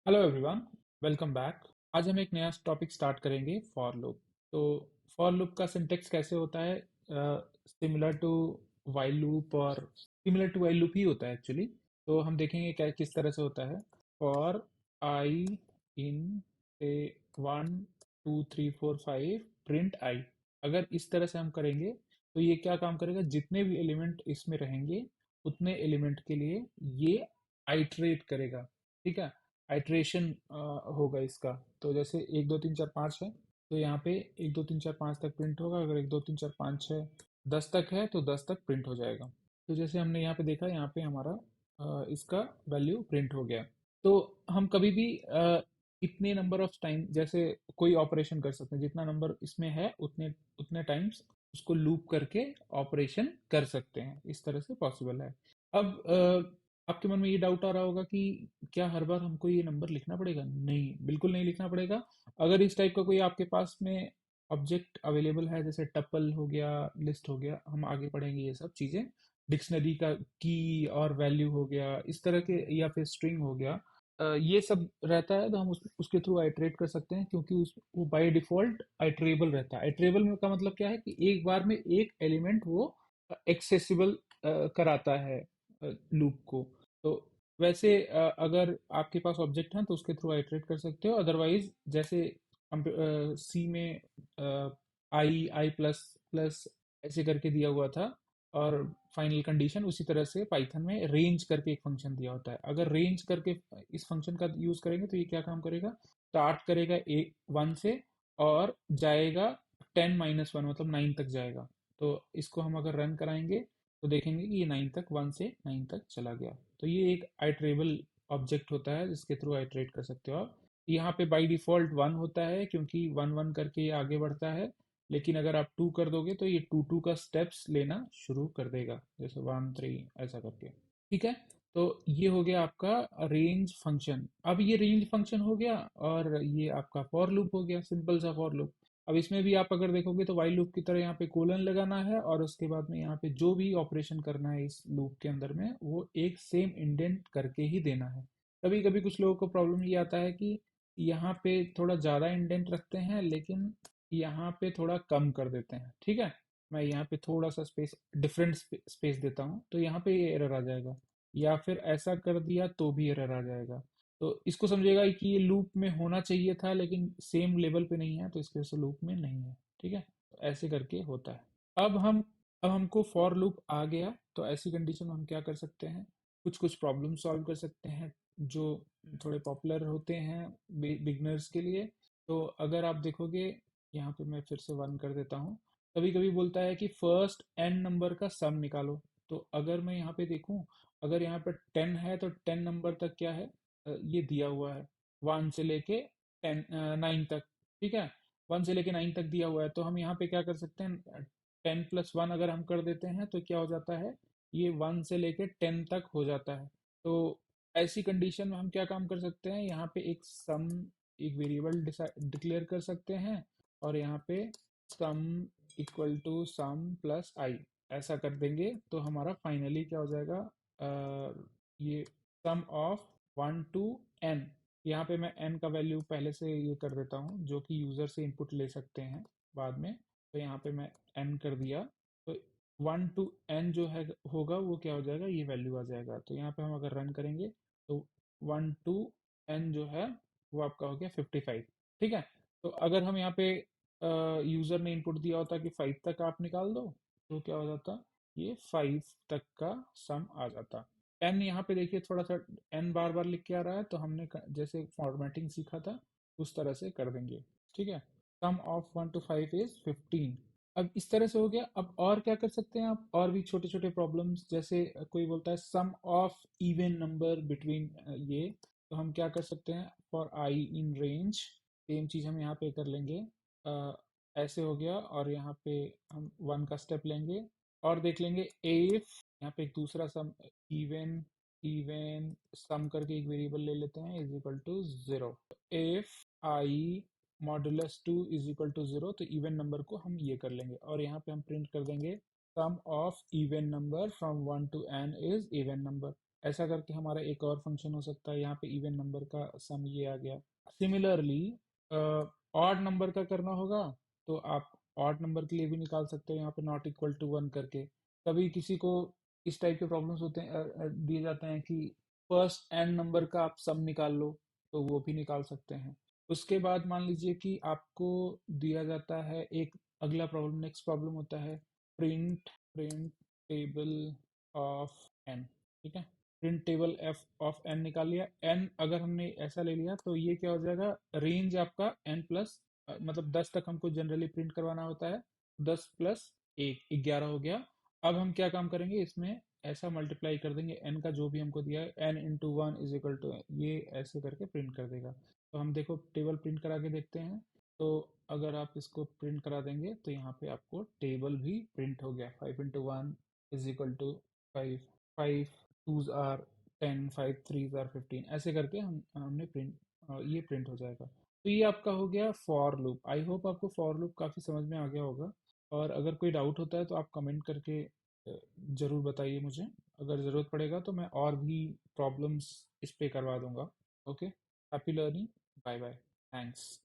Hello everyone, welcome back. आज हम एक नया टॉपिक स्टार्ट करेंगे, फॉर लूप। तो फॉर लूप का सिंटेक्स कैसे होता है? सिमिलर टू वाइल लूप, और सिमिलर टू वाइल लूप ही होता है एक्चुअली। तो हम देखेंगे क्या किस तरह से होता है। For i in a 1 2 3 4 5 print i. अगर इस तरह से हम करेंगे तो ये क्या काम करेगा, जितने भी एलिमेंट इसमें रहेंगे उतने एलिमेंट के लिए ये आइटरेट करेगा। ठीक है, आइट्रेशन होगा इसका। तो जैसे 1 2 3 4 5 है, तो यहाँ पे 1 2 3 4 5 तक प्रिंट होगा। अगर 1 2 3 4 5 6 10 तक है तो 10 तक प्रिंट हो जाएगा। तो जैसे हमने यहाँ पे देखा, यहाँ पे हमारा इसका वैल्यू प्रिंट हो गया। तो हम कभी भी इतने नंबर ऑफ टाइम, जैसे कोई ऑपरेशन कर सकते हैं, जितना नंबर इसमें है उतने उतने टाइम्स उसको लूप करके ऑपरेशन कर सकते हैं। इस तरह से पॉसिबल है। अब आपके मन में ये डाउट आ रहा होगा कि क्या हर बार हमको ये नंबर लिखना पड़ेगा? नहीं, बिल्कुल नहीं लिखना पड़ेगा। अगर इस टाइप का कोई आपके पास में ऑब्जेक्ट अवेलेबल है, जैसे टपल हो गया, लिस्ट हो गया, हम आगे पढ़ेंगे ये सब चीज़ें। डिक्शनरी का की और वैल्यू हो गया, इस तरह के, या फिर स्ट्रिंग हो गया, ये सब रहता है तो हम उसके थ्रू आइटरेट कर सकते हैं, क्योंकि वो बाय डिफॉल्ट आइटरेबल रहता है। आइटरेबल में का मतलब क्या है कि एक बार में एक एलिमेंट वो एक्सेसिबल कराता है लूप को। तो वैसे अगर आपके पास ऑब्जेक्ट है तो उसके थ्रू आइटरेट कर सकते हो। अदरवाइज जैसे सी में आई आई प्लस प्लस ऐसे करके दिया हुआ था, और फाइनल कंडीशन उसी तरह से पाइथन में रेंज करके एक फंक्शन दिया होता है। अगर रेंज करके इस फंक्शन का यूज करेंगे तो ये क्या काम करेगा, स्टार्ट करेगा 1 से और जाएगा 10 - 1, मतलब 9 तक जाएगा। तो इसको हम अगर रन कराएंगे तो देखेंगे कि ये 9 तक, 1 से 9 तक चला गया। तो ये एक आइटरेबल ऑब्जेक्ट होता है जिसके थ्रू आइटरेट कर सकते हो आप। यहाँ पे बाय डिफॉल्ट 1 होता है, क्योंकि 1 1 करके ये आगे बढ़ता है। लेकिन अगर आप 2 कर दोगे तो ये 2 2 का स्टेप्स लेना शुरू कर देगा, जैसे 1 3 ऐसा करके। ठीक है, तो ये हो गया आपका रेंज फंक्शन। अब ये रेंज फंक्शन हो गया, और ये आपका फॉर लूप हो गया, सिंपल सा फॉर लूप। अब इसमें भी आप अगर देखोगे तो वाइल लूप की तरह यहाँ पे कोलन लगाना है, और उसके बाद में यहाँ पे जो भी ऑपरेशन करना है इस लूप के अंदर में, वो एक सेम इंडेंट करके ही देना है। कभी कभी कुछ लोगों को प्रॉब्लम ये आता है कि यहाँ पे थोड़ा ज़्यादा इंडेंट रखते हैं, लेकिन यहाँ पे थोड़ा कम कर देते हैं। ठीक है, मैं यहाँ पे थोड़ा सा स्पेस, डिफरेंट स्पेस देता हूँ, तो यहाँ पे ये एरर आ जाएगा। या फिर ऐसा कर दिया तो भी एरर आ जाएगा। तो इसको समझिएगा कि ये लूप में होना चाहिए था, लेकिन सेम लेवल पे नहीं है, तो इसकी वजह से लूप में नहीं है। ठीक है, तो ऐसे करके होता है। अब हम अब हमको फॉर लूप आ गया, तो ऐसी कंडीशन में हम क्या कर सकते हैं, कुछ कुछ प्रॉब्लम सॉल्व कर सकते हैं जो थोड़े पॉपुलर होते हैं बिगनर्स के लिए। तो अगर आप देखोगे, यहाँ पे मैं फिर से 1 कर देता हूँ। कभी कभी बोलता है कि फर्स्ट n नंबर का सम निकालो। तो अगर मैं यहाँ पे देखूँ, अगर यहाँ पर 10 है तो 10 नंबर तक क्या है, ये दिया हुआ है 1 से लेके 9 तक। ठीक है, 1 से लेके 9 तक दिया हुआ है, तो हम यहाँ पे क्या कर सकते हैं, 10 + 1 अगर हम कर देते हैं तो क्या हो जाता है, ये 1 से लेके 10 तक हो जाता है। तो ऐसी कंडीशन में हम क्या काम कर सकते हैं, यहाँ पे एक सम, एक वेरिएबल डिक्लेयर कर सकते हैं, और यहाँ पे sum equal to sum plus i, ऐसा कर देंगे तो हमारा फाइनली क्या हो जाएगा, ये सम ऑफ 1 to n। यहाँ पे मैं n का वैल्यू पहले से ये कर देता हूँ, जो कि यूज़र से इनपुट ले सकते हैं बाद में। तो यहाँ पे मैं n कर दिया, तो 1 to n जो है होगा वो क्या हो जाएगा, ये वैल्यू आ जाएगा। तो यहाँ पे हम अगर रन करेंगे तो 1 to n जो है वो आपका हो गया 55। ठीक है, तो अगर हम यहाँ पे यूज़र ने इनपुट दिया होता कि 5 तक आप निकाल दो, तो क्या हो जाता, ये 5 तक का सम आ जाता। एन यहाँ पे देखिए थोड़ा सा एन बार बार लिख के आ रहा है, तो हमने जैसे फॉर्मेटिंग सीखा था उस तरह से कर देंगे। ठीक है, सम ऑफ 1 to 5 is 15। अब इस तरह से हो गया। अब और क्या कर सकते हैं आप, और भी छोटे छोटे प्रॉब्लम्स, जैसे कोई बोलता है sum of even number between ये, तो हम क्या कर सकते हैं, for i in range, same चीज़ हम यहाँ पे कर लेंगे। अ, ऐसे हो गया, और यहाँ पे हम 1 का स्टेप लेंगे, और देख लेंगे इफ, यहाँ पे एक दूसरा सम, इवन इवन सम करके एक वेरिएबल ले लेते हैं, is equal to 0। If I modulus 2 is equal to 0, तो इवन नंबर को हम ये कर लेंगे, और यहाँ पे हम प्रिंट कर देंगे sum of even number from 1 to n is even number. ऐसा करके हमारा एक और फंक्शन हो सकता है, यहाँ पे इवन नंबर का सम ये आ गया। सिमिलरली ऑड नंबर का करना होगा तो आप ऑड नंबर के लिए भी निकाल सकते हो, यहाँ पे नॉट इक्वल टू वन करके। कभी किसी को इस टाइप के प्रॉब्लम्स होते हैं, दिए जाते हैं कि फर्स्ट एन नंबर का आप सम निकाल लो, तो वो भी निकाल सकते हैं। उसके बाद मान लीजिए कि आपको दिया जाता है एक अगला प्रॉब्लम, नेक्स्ट प्रॉब्लम होता है print print table of N. ठीक है, print table F of N निकाल लिया। एन अगर हमने ऐसा ले लिया तो ये क्या हो जाएगा, रेंज आपका एन प्लस, मतलब 10 तक हमको जनरली प्रिंट करवाना होता है, 10 प्लस एक 11 हो गया। अब हम क्या काम करेंगे, इसमें ऐसा मल्टीप्लाई कर देंगे एन का जो भी हमको दिया है, N into one is equal to, ये ऐसे करके प्रिंट कर देगा। तो हम देखो टेबल प्रिंट करा के देखते हैं। तो अगर आप इसको प्रिंट करा देंगे तो यहाँ पे आपको टेबल भी प्रिंट हो गया, 5 into 1 is equal to 5, 5 2s are 10, 5 3s are 15, ऐसे करके हमने प्रिंट, ये प्रिंट हो जाएगा। तो ये आपका हो गया फॉर लूप। आई होप आपको फॉर लूप काफ़ी समझ में आ गया होगा। और अगर कोई डाउट होता है तो आप कमेंट करके ज़रूर बताइए मुझे। अगर ज़रूरत पड़ेगा तो मैं और भी प्रॉब्लम्स इस पे करवा दूंगा। Okay, happy learning, bye bye, thanks.